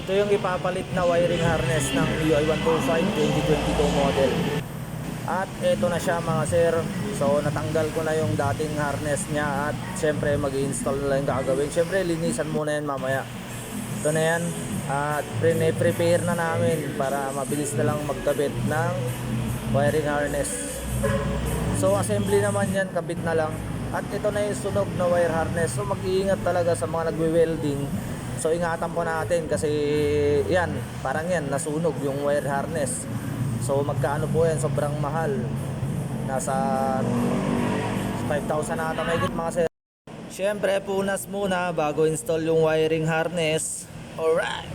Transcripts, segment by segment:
Ito yung ipapalit na wiring harness ng MIUI 125 2022 model. At ito na siya mga sir. So natanggal ko na yung dating harness niya at syempre mag-i-install na lang yung gagawin. Syempre linisan muna yan mamaya. Ito na yan. At prepare na namin para mabilis na lang magkabit ng wiring harness. So assembly naman yan, kabit na lang. At ito na yung sunog na wire harness. So mag-iingat talaga sa mga nagwe-welding. So ingatan po natin kasi yan, parang yan, nasunog yung wire harness. So magkaano po yan, sobrang mahal. Nasa 5,000 na ata mahigit mga sir. Siyempre punas muna bago install yung wiring harness. Alright.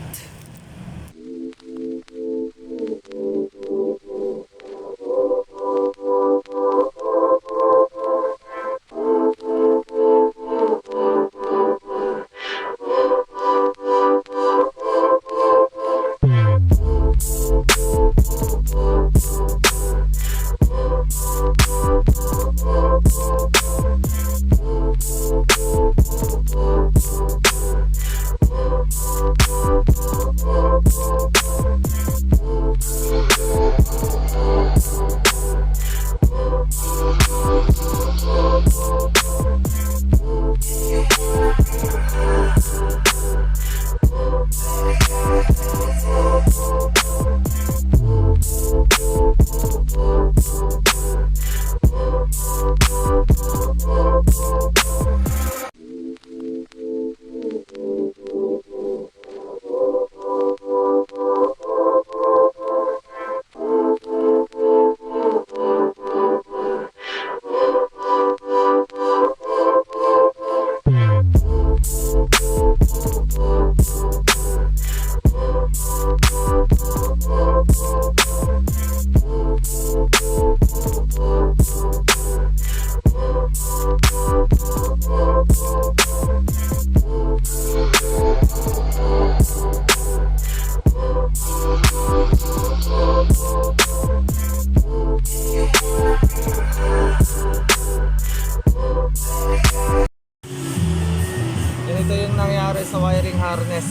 Ganito yung nangyari sa wiring harness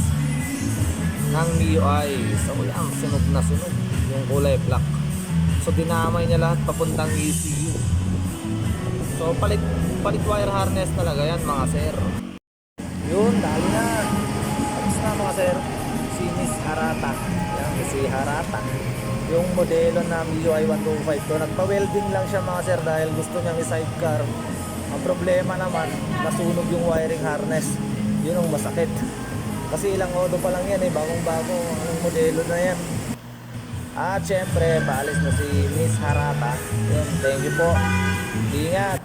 ng MIUI. So yan, sunog na sunog yung kulay black. So dinamay niya lahat papuntang ECU. So palit wire harness talaga yan mga sir. Yun, dali na. Tapos na mga sir. Si Miss Harata. Yan, si Harata. Yung modelo na MIUI 125 to, nagpa-welding lang siya mga sir dahil gusto niyang i-sidecar. Ang problema naman, nasunog yung wiring harness. Yun ang masakit. Kasi ilang odo pa lang yan eh, bagong-bago ang modelo na yan. At syempre, paalis na si Miss Harata. Yun, thank you po. Ingat.